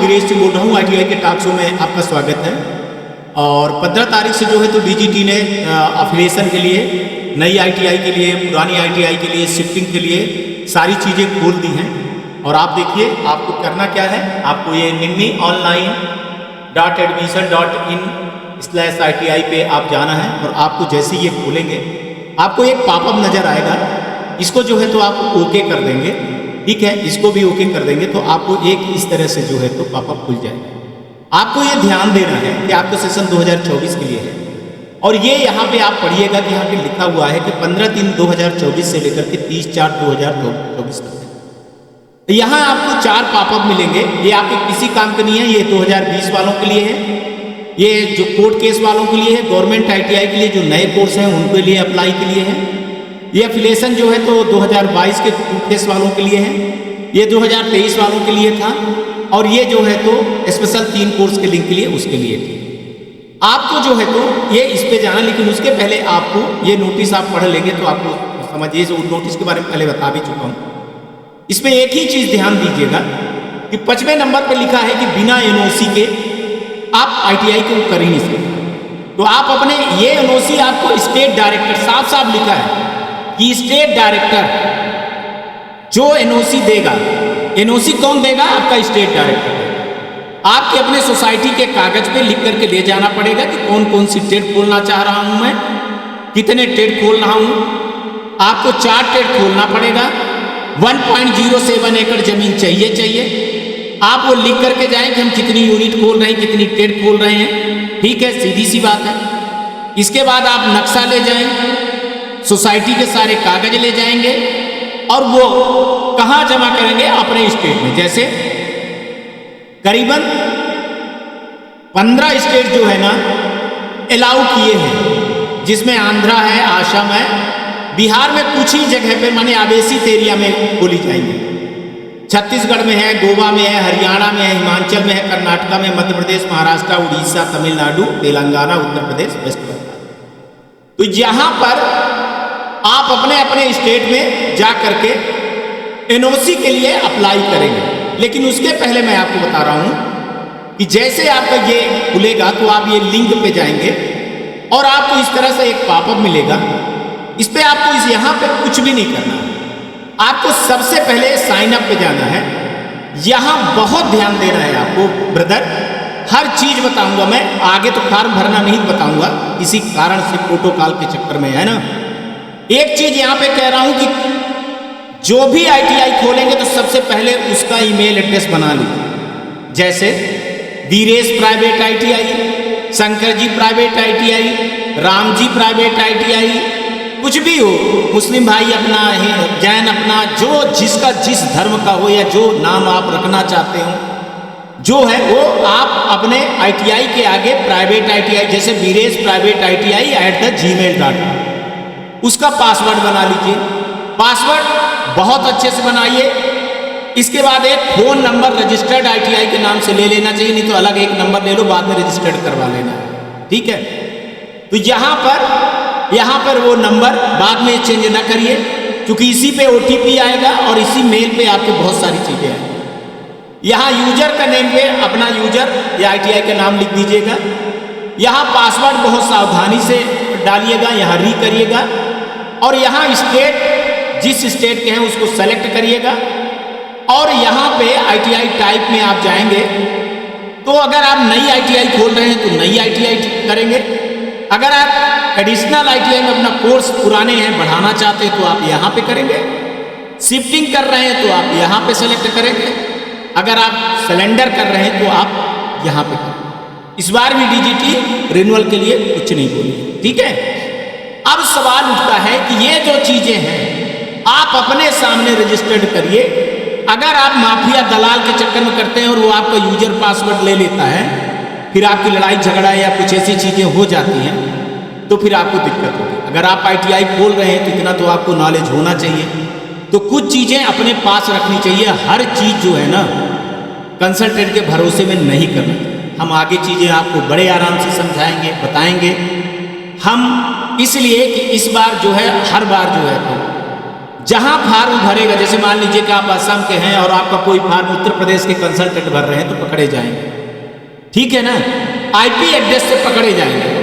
वीरेश जी बोल रहा हूँ, ITI के टॉक शो में आपका स्वागत है। और 15 तारीख से जो है तो DGT ने अफिलिएशन के लिए, नई ITI के लिए, पुरानी ITI के लिए, शिफ्टिंग के लिए सारी चीज़ें खोल दी हैं। और आप देखिए आपको करना क्या है, आपको ये nimmi.online.admission.in/ITI पे आप जाना है और आपको जैसे ही ये खोलेंगे आपको एक पॉपअप नज़र आएगा, इसको जो है तो आप ओके कर देंगे, ठीक है, इसको भी ओके कर देंगे तो आपको एक इस तरह से जो है तो पॉपअप खुल जाएगा। आपको ये ध्यान देना है कि आपको सेशन 2024 के लिए है और ये यहाँ पे आप पढ़िएगा कि यहाँ पे लिखा हुआ है कि 15/3/2024 से लेकर के 30/4/2024 तक है। तो यहाँ आपको 4 पॉपअप मिलेंगे। ये आपके किसी काम के नहीं है, ये 2020 वालों के लिए है, ये जो कोर्ट केस वालों के लिए है, गवर्नमेंट ITI के लिए जो नए कोर्स हैं उनके लिए अप्लाई के लिए है, ये अफिलिएशन जो है तो 2022 के केस वालों के लिए है, ये 2023 वालों के लिए था और ये जो है तो स्पेशल 3 कोर्स के लिंक के लिए उसके लिए थी। आपको जो है तो ये इस पे जाना, लेकिन उसके पहले आपको ये नोटिस आप पढ़ लेंगे तो आपको समझिए, जो नोटिस के बारे में पहले बता भी चुका हूँ। इसमें एक ही चीज़ ध्यान दीजिएगा कि 5वें नंबर पर लिखा है कि बिना NOC के आप ITI को कर ही नहीं सकते। तो आप अपने ये NOC आपको स्टेट डायरेक्टर, साफ साफ लिखा है कि स्टेट डायरेक्टर जो NOC देगा, NOC कौन देगा? आपका स्टेट डायरेक्टर। आपके अपने सोसाइटी के कागज पे लिख करके ले जाना पड़ेगा कि कौन कौन सी ट्रेड खोलना चाह रहा हूं मैं, कितने ट्रेड खोल रहा हूं। आपको 4 ट्रेड खोलना पड़ेगा, 1.07 एकड़ जमीन चाहिए। आप वो लिख करके जाएं कि हम कितनी यूनिट खोल रहे हैं, कितनी ट्रेड खोल रहे हैं, ठीक है, सीधी सी बात है। इसके बाद आप नक्शा ले जाएं, सोसाइटी के सारे कागज ले जाएंगे और वो कहाँ जमा करेंगे? अपने स्टेट में। जैसे करीबन 15 स्टेट जो है ना अलाउ किए हैं, जिसमें आंध्रा है, आसाम है, बिहार में कुछ ही जगह पे माने आवेशित एरिया में खोली जाएंगी। छत्तीसगढ़ में है, गोवा में है, हरियाणा में है, हिमाचल में है, कर्नाटका में, मध्य प्रदेश, महाराष्ट्र, उड़ीसा, तमिलनाडु, तेलंगाना, उत्तर प्रदेश, वेस्ट बंगाल। तो यहाँ पर आप अपने अपने स्टेट में जा करके NOC के लिए अप्लाई करेंगे। लेकिन उसके पहले मैं आपको बता रहा हूं कि जैसे आपका ये खुलेगा तो आप ये लिंक पे जाएंगे और आपको इस तरह से एक पॉपअप मिलेगा। इस पे आपको यहाँ पे कुछ भी नहीं करना, आपको सबसे पहले साइन अप पे जाना है। यहाँ बहुत ध्यान देना है आपको ब्रदर, हर चीज बताऊंगा मैं, आगे तो फॉर्म भरना नहीं बताऊंगा किसी कारण से, प्रोटोकॉल के चक्कर में, है ना। एक चीज यहाँ पे कह रहा हूं कि जो भी ITI खोलेंगे तो सबसे पहले उसका ईमेल एड्रेस बना लीजिए। जैसे Viresh private ITI, Shankar ji private ITI, Ram ji private ITI, कुछ भी हो, मुस्लिम भाई अपना, जैन अपना, जो जिसका जिस धर्म का हो या जो नाम आप रखना चाहते हो जो है वो आप अपने ITI के आगे प्राइवेट ITI, जैसे वीरेश प्राइवेट ITI@gmail.com, उसका पासवर्ड बना लीजिए। पासवर्ड बहुत अच्छे से बनाइए। इसके बाद एक फ़ोन नंबर रजिस्टर्ड ITI के नाम से ले लेना चाहिए, नहीं तो अलग एक नंबर ले लो, बाद में रजिस्टर्ड करवा लेना, ठीक है। तो यहाँ पर वो नंबर बाद में चेंज ना करिए, क्योंकि इसी पे OTP आएगा और इसी मेल पे आपके बहुत सारी चीज़ें आएंगी। यहाँ यूजर का नेम पे अपना यूजर या ITI का नाम लिख दीजिएगा। यहाँ पासवर्ड बहुत सावधानी से डालिएगा, यहाँ री करिएगा और यहाँ स्टेट, जिस स्टेट के हैं उसको सेलेक्ट करिएगा और यहाँ पे ITI टाइप में आप जाएंगे। तो अगर आप नई ITI खोल रहे हैं तो नई ITI करेंगे, अगर आप एडिशनल ITI में अपना कोर्स पुराने हैं बढ़ाना चाहते हैं तो आप यहाँ पे करेंगे, शिफ्टिंग कर रहे हैं तो आप यहाँ पे सेलेक्ट करेंगे, अगर आप सिलेंडर कर रहे हैं तो आप यहाँ पे करेंगे। इस बार भी DGT रिन्यूअल के लिए कुछ नहीं बोली, ठीक है। अब सवाल उठता है कि ये जो चीजें हैं आप अपने सामने रजिस्टर्ड करिए। अगर आप माफिया दलाल के चक्कर में करते हैं और वो आपका यूजर पासवर्ड ले लेता है, फिर आपकी लड़ाई झगड़ा या कुछ ऐसी चीजें हो जाती हैं तो फिर आपको दिक्कत होगी। अगर आप ITI खोल रहे हैं तो इतना तो आपको नॉलेज होना चाहिए। तो कुछ चीजें अपने पास रखनी चाहिए। हर चीज जो है ना कंसल्टेंट के भरोसे में नहीं करना। हम आगे चीजें आपको बड़े आराम से समझाएंगे, बताएंगे। हम इसलिए कि इस बार जो है, हर बार जो है तो जहां फॉर्म भरेगा, जैसे मान लीजिए कि आप असम के हैं और आपका कोई फॉर्म उत्तर प्रदेश के कंसल्टेंट भर रहे हैं तो पकड़े जाएंगे, ठीक है ना, आईपी एड्रेस से पकड़े जाएंगे।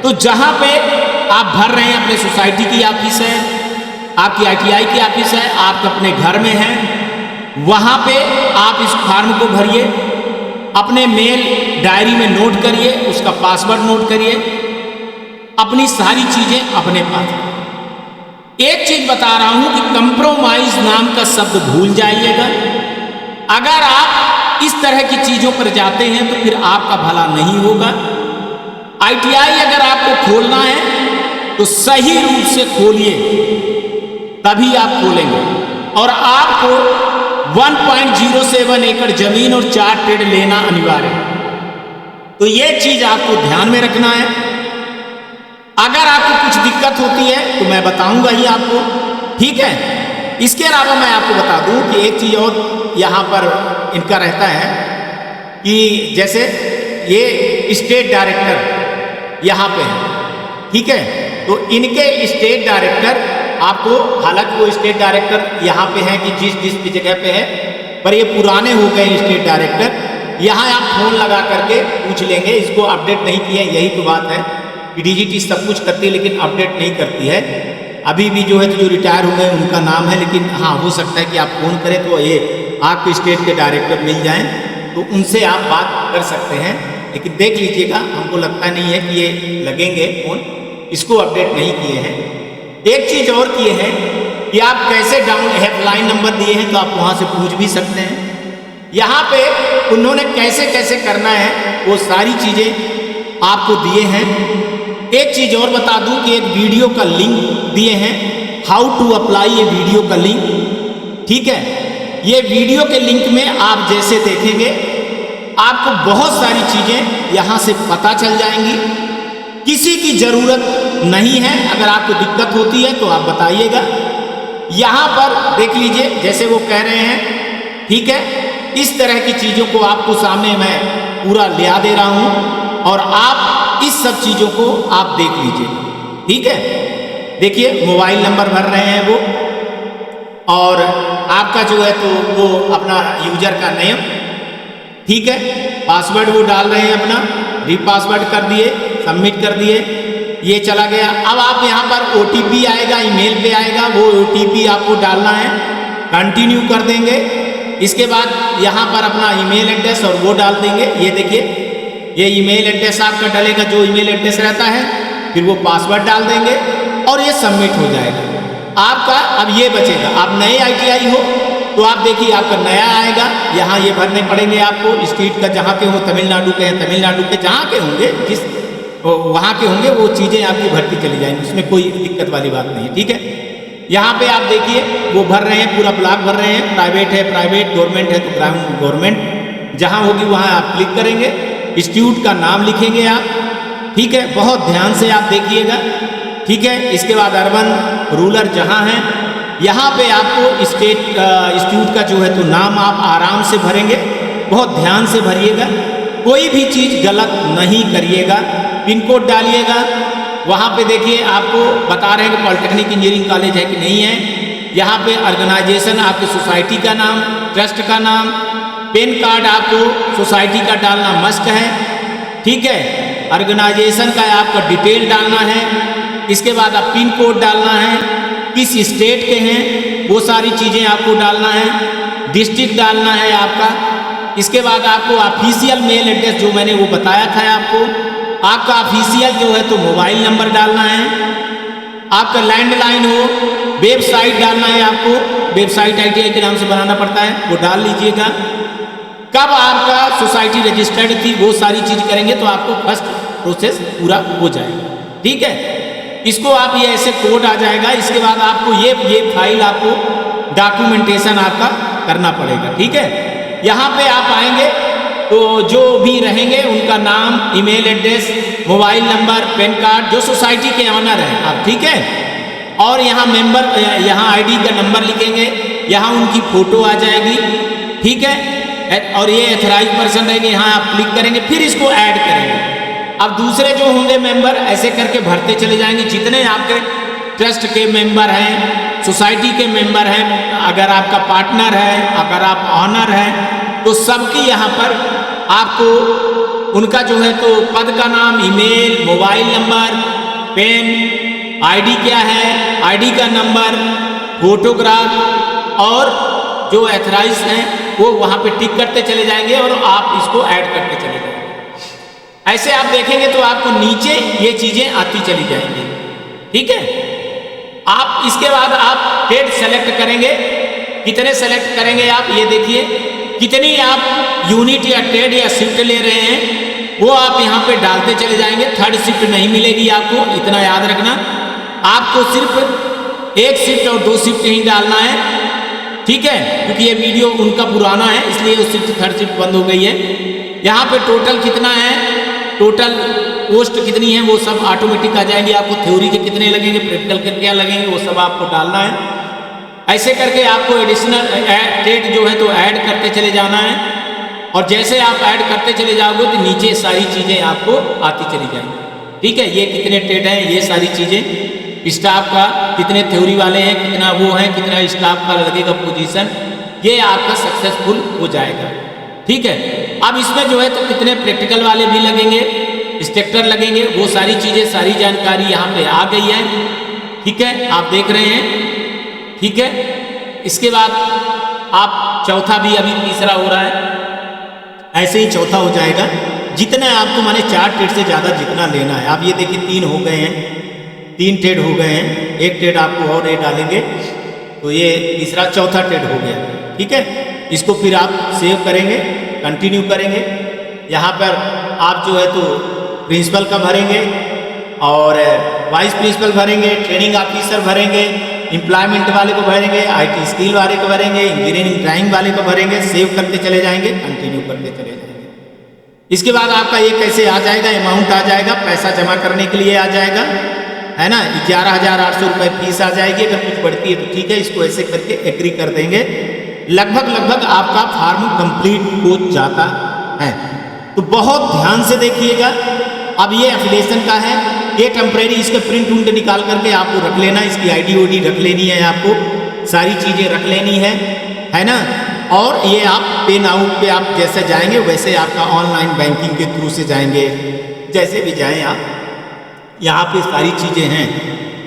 तो जहां पे आप भर रहे हैं, अपने सोसाइटी की ऑफिस है, आपकी आईटीआई की ऑफिस है, आप अपने घर में हैं, वहां पे आप इस फॉर्म को भरिए, अपने मेल डायरी में नोट करिए, उसका पासवर्ड नोट करिए, अपनी सारी चीजें अपने पास। एक चीज बता रहा हूं कि कंप्रोमाइज नाम का शब्द भूल जाइएगा। अगर आप इस तरह की चीजों पर जाते हैं तो फिर आपका भला नहीं होगा। आईटीआई अगर आपको खोलना है तो सही रूप से खोलिए, तभी आप खोलेंगे। और आपको 1.07 एकड़ जमीन और 4 ट्रेड लेना अनिवार्य है। तो ये चीज आपको ध्यान में रखना है। अगर आपको कुछ दिक्कत होती है तो मैं बताऊंगा ही आपको, ठीक है। इसके अलावा मैं आपको बता दूं कि एक चीज और यहां पर इनका रहता है कि जैसे ये स्टेट डायरेक्टर यहां पे है, ठीक है। तो इनके स्टेट डायरेक्टर आपको, हालांकि वो स्टेट डायरेक्टर यहाँ पे हैं कि जिस जगह पे है, पर ये पुराने हो गए स्टेट डायरेक्टर। यहाँ आप फोन लगा करके पूछ लेंगे, इसको अपडेट नहीं किया, यही तो बात है कि डीजीटी सब कुछ करती है लेकिन अपडेट नहीं करती है। अभी भी जो है तो जो रिटायर हो गए उनका नाम है, लेकिन हाँ हो सकता है कि आप फोन करें तो ये आपके स्टेट के डायरेक्टर मिल जाएं, तो उनसे आप बात कर सकते हैं। लेकिन देख लीजिएगा, हमको लगता नहीं है कि ये लगेंगे फोन, इसको अपडेट नहीं किए हैं। एक चीज और किए हैं कि आप कैसे डाउन हेल्पलाइन नंबर दिए हैं तो आप वहां से पूछ भी सकते हैं। यहाँ पे उन्होंने कैसे कैसे करना है वो सारी चीजें आपको दिए हैं। एक चीज और बता दूं कि एक वीडियो का लिंक दिए हैं, हाउ टू अप्लाई, ये वीडियो का लिंक, ठीक है। ये वीडियो के लिंक में आप जैसे देखेंगे आपको बहुत सारी चीजें यहां से पता चल जाएंगी। किसी की जरूरत नहीं है, अगर आपको दिक्कत होती है तो आप बताइएगा। यहां पर देख लीजिए, जैसे वो कह रहे हैं, ठीक है। इस तरह की चीजों को आपको सामने मैं पूरा लिया दे रहा हूं और आप इस सब चीजों को आप देख लीजिए, ठीक है। देखिए मोबाइल नंबर भर रहे हैं वो, और आपका जो है तो वो अपना यूजर का नेम, ठीक है, पासवर्ड वो डाल रहे हैं अपना, रीपासवर्ड कर दिए, सबमिट कर दिए, ये चला गया। अब आप यहाँ पर ओटीपी आएगा, ईमेल पे आएगा, वो ओटीपी आपको डालना है, कंटिन्यू कर देंगे। इसके बाद यहाँ पर अपना ईमेल एड्रेस और वो डाल देंगे। ये देखिए, ये ईमेल एड्रेस आपका डलेगा, जो ईमेल एड्रेस रहता है, फिर वो पासवर्ड डाल देंगे और ये सबमिट हो जाएगा आपका। अब ये बचेगा, आप नए आईटीआई हो तो आप देखिए आपका नया आएगा, यहाँ ये भरने पड़ेंगे आपको, स्टेट का जहाँ के हो, तमिलनाडु के हैं तमिलनाडु के, जहाँ के होंगे जिस वहाँ के होंगे वो चीज़ें आपकी भरती चली जाएंगी, उसमें कोई दिक्कत वाली बात नहीं है, ठीक है। यहाँ पे आप देखिए वो भर रहे हैं, पूरा ब्लॉक भर रहे हैं, प्राइवेट है प्राइवेट, गवर्नमेंट है तो गवर्नमेंट, जहाँ होगी वहाँ आप क्लिक करेंगे, इंस्टीट्यूट का नाम लिखेंगे आप, ठीक है। बहुत ध्यान से आप देखिएगा, ठीक है। इसके बाद अर्बन रूरल जहाँ है, यहाँ पे आपको स्टेट इंस्टीट्यूट का जो है तो नाम आप आराम से भरेंगे, बहुत ध्यान से भरिएगा, कोई भी चीज़ गलत नहीं करिएगा। पिन कोड डालिएगा, वहाँ पे देखिए आपको बता रहे हैं कि पॉलिटेक्निक इंजीनियरिंग कॉलेज है कि नहीं है। यहाँ पे ऑर्गेनाइजेशन, आपकी सोसाइटी का नाम, ट्रस्ट का नाम, पैन कार्ड आपको सोसाइटी का डालना मस्ट है, ठीक है। ऑर्गेनाइजेशन का आपका डिटेल डालना है। इसके बाद आप पिन कोड डालना है, किस स्टेट के हैं वो सारी चीज़ें आपको डालना है, डिस्ट्रिक्ट डालना है आपका। इसके बाद आपको ऑफिशियल मेल एड्रेस जो मैंने वो बताया था आपको, आपका ऑफिशियल जो है तो मोबाइल नंबर डालना है, आपका लैंडलाइन हो, वेबसाइट डालना है आपको, वेबसाइट आईटीआई के नाम से बनाना पड़ता है, वो डाल लीजिएगा। कब आपका सोसाइटी रजिस्टर्ड थी वो सारी चीज़ करेंगे तो आपको फर्स्ट प्रोसेस पूरा हो जाएगा, ठीक है। इसको आप ये ऐसे कोड आ जाएगा। इसके बाद आपको ये फाइल आपको डॉक्यूमेंटेशन आपका करना पड़ेगा, ठीक है। यहाँ पे आप आएंगे तो जो भी रहेंगे उनका नाम, email address, mobile number, pan card, जो सोसाइटी के ऑनर हैं आप, ठीक है। और यहाँ मेंबर, यहाँ आईडी का नंबर लिखेंगे, यहाँ उनकी फोटो आ जाएगी, ठीक है। और ये एथराइज पर्सन रहेंगे, यहाँ आप क्लिक करेंगे, फिर इसको ऐड करेंगे। अब दूसरे जो होंगे मेंबर ऐसे करके भरते चले जाएंगे, जितने आपके ट्रस्ट के मेंबर हैं, सोसाइटी के मेंबर हैं, अगर आपका पार्टनर है, अगर आप ऑनर हैं, तो सबकी यहाँ पर आपको उनका जो है तो पद का नाम, email, mobile number, PAN, ID क्या है, आईडी का नंबर, फोटोग्राफ और जो एथराइज हैं वो वहाँ पे टिक करते चले जाएंगे और आप इसको ऐड करते चले जाएंगे। ऐसे आप देखेंगे तो आपको नीचे ये चीज़ें आती चली जाएंगी। ठीक है, आप इसके बाद आप टेड सेलेक्ट करेंगे। कितने सेलेक्ट करेंगे आप ये देखिए, कितनी आप यूनिट या टेड या शिफ्ट ले रहे हैं वो आप यहाँ पे डालते चले जाएंगे। थर्ड शिफ्ट नहीं मिलेगी आपको, इतना याद रखना। आपको सिर्फ एक शिफ्ट और 2 शिफ्ट ही डालना है। ठीक है, क्योंकि ये वीडियो उनका पुराना है इसलिए वो शिफ्ट थर्ड शिफ्ट बंद हो गई है। यहाँ पे टोटल कितना है, टोटल पोस्ट कितनी है वो सब ऑटोमेटिक आ जाएंगे। आपको थ्योरी के कितने लगेंगे, प्रैक्टिकल के क्या लगेंगे, वो सब आपको डालना है। ऐसे करके आपको एडिशनल टेड जो है तो ऐड करते चले जाना है और जैसे आप ऐड करते चले जाओगे तो नीचे सारी चीज़ें आपको आती चली जाएंगी। ठीक है, ये कितने टेड हैं, ये सारी चीज़ें, स्टाफ का कितने थ्योरी वाले हैं, कितना वो है, कितना स्टाफ का लगेगा पोजीशन, ये आपका सक्सेसफुल हो जाएगा। ठीक है, अब इसमें जो है तो कितने प्रैक्टिकल वाले भी लगेंगे, इंस्ट्रक्टर लगेंगे, वो सारी चीज़ें, सारी जानकारी यहाँ पे आ गई है। ठीक है, आप देख रहे हैं। ठीक है, इसके बाद आप चौथा भी, अभी तीसरा हो रहा है, ऐसे ही चौथा हो जाएगा। जितना आपको माने 4 टेड से ज़्यादा जितना लेना है, आप ये देखिए 3 हो गए हैं, 3 टेड हो गए हैं, 1 टेड आपको और ये डालेंगे तो ये तीसरा चौथा टेड हो गया। ठीक है, इसको फिर आप सेव करेंगे, कंटिन्यू करेंगे। यहाँ पर आप जो है तो प्रिंसिपल का भरेंगे और वाइस प्रिंसिपल भरेंगे, ट्रेनिंग ऑफिसर भरेंगे, एम्प्लॉयमेंट वाले को भरेंगे, IT स्किल वाले को भरेंगे, इंजीनियरिंग ड्राइंग वाले को भरेंगे। सेव करते चले जाएंगे, कंटिन्यू करते चले जाएंगे। इसके बाद आपका ये कैसे आ जाएगा, अमाउंट आ जाएगा, पैसा जमा करने के लिए आ जाएगा, है ना। 11,800 रुपये फीस आ जाएगी। अगर कुछ बढ़ती है तो ठीक है, इसको ऐसे करके एग्री कर देंगे। लगभग आपका फॉर्म कंप्लीट हो जाता है। तो बहुत ध्यान से देखिएगा। अब ये एफिलिएशन का है, ये टेम्परेरी, इसके प्रिंट उंट निकाल करके आपको रख लेना, इसकी ID OD रख लेनी है, आपको सारी चीज़ें रख लेनी है ना। और ये आप पे नाउ पे आप जैसे जाएंगे वैसे आपका ऑनलाइन बैंकिंग के थ्रू से जाएंगे, जैसे भी जाएं आप, यहाँ पे सारी चीज़ें हैं।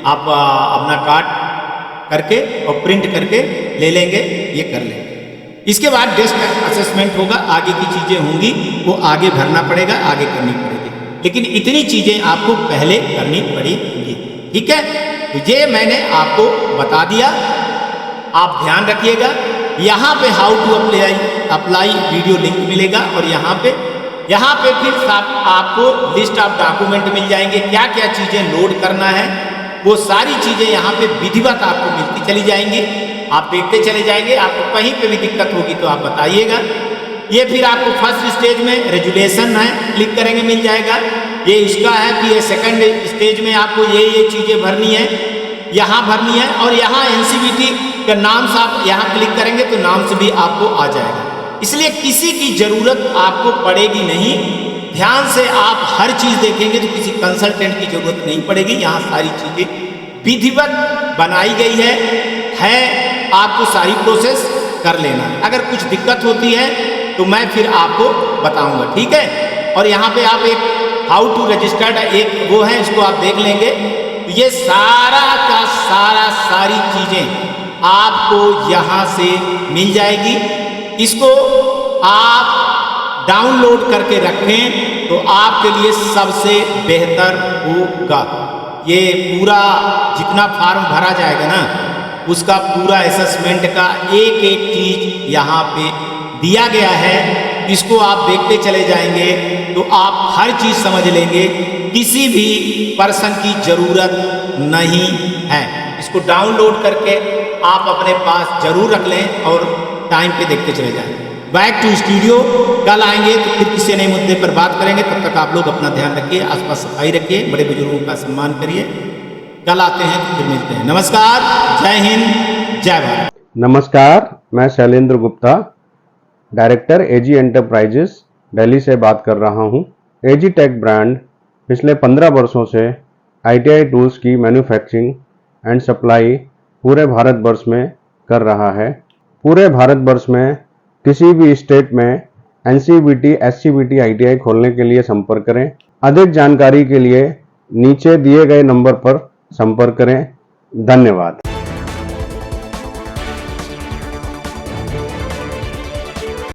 आप अपना कार्ड करके और प्रिंट करके ले लेंगे, ये कर लेंगे। इसके बाद डेस्क असेसमेंट होगा, आगे की चीज़ें होंगी वो आगे भरना पड़ेगा, आगे करनी पड़ेगी, लेकिन इतनी चीज़ें आपको पहले करनी पड़ेगी। ठीक है, तो ये मैंने आपको बता दिया, आप ध्यान रखिएगा। यहाँ पे how to apply video link मिलेगा और यहाँ पे फिर आपको लिस्ट ऑफ डॉक्यूमेंट मिल जाएंगे, क्या क्या चीज़ें लोड करना है वो सारी चीज़ें यहाँ पे विधिवत आपको मिलती चली जाएंगी। आप देखते चले जाएंगे, आपको कहीं पे भी दिक्कत होगी तो आप बताइएगा। ये फिर आपको फर्स्ट स्टेज में रेजुलेशन है, क्लिक करेंगे मिल जाएगा। ये इसका है कि ये सेकंड स्टेज में आपको ये चीज़ें भरनी है, यहाँ भरनी है। और यहाँ NCVT का नाम से आप यहाँ क्लिक करेंगे तो नाम से भी आपको आ जाएगा। इसलिए किसी की ज़रूरत आपको पड़ेगी नहीं। ध्यान से आप हर चीज़ देखेंगे तो किसी कंसल्टेंट की ज़रूरत नहीं पड़ेगी। यहाँ सारी चीज़ें विधिवत बनाई गई है आपको सारी प्रोसेस कर लेना। अगर कुछ दिक्कत होती है तो मैं फिर आपको बताऊंगा। ठीक है, और यहाँ पे आप एक हाउ टू रजिस्टर्ड एक वो है, इसको आप देख लेंगे। ये सारा का सारी चीज़ें आपको यहाँ से मिल जाएगी। इसको आप डाउनलोड करके रखें तो आपके लिए सबसे बेहतर होगा। ये पूरा जितना फॉर्म भरा जाएगा ना, उसका पूरा असेसमेंट का एक एक चीज़ यहाँ पे दिया गया है। इसको आप देखते चले जाएंगे तो आप हर चीज़ समझ लेंगे, किसी भी पर्सन की ज़रूरत नहीं है। इसको डाउनलोड करके आप अपने पास ज़रूर रख लें और टाइम पे देखते चले जाएं। बैक टू स्टूडियो, कल आएंगे तो फिर किसी नए मुद्दे पर बात करेंगे। तब तक आप लोग अपना ध्यान रखिए, आसपास सफाई रखिए, बड़े बुजुर्गों का सम्मान करिए। कल आते हैं तो फिर मिलते हैं। नमस्कार, जय हिंद, जय भारत। नमस्कार, मैं Shailendra Gupta, director AG enterprises Delhi से बात कर रहा हूं। AG टेक ब्रांड पिछले 15 वर्षों से ITI टूल्स की मैन्युफैक्चरिंग एंड सप्लाई पूरे भारतवर्ष में कर रहा है। पूरे भारतवर्ष में किसी भी स्टेट में NCVT, SCVT, ITI खोलने के लिए संपर्क करें। अधिक जानकारी के लिए नीचे दिए गए नंबर पर संपर्क करें। धन्यवाद।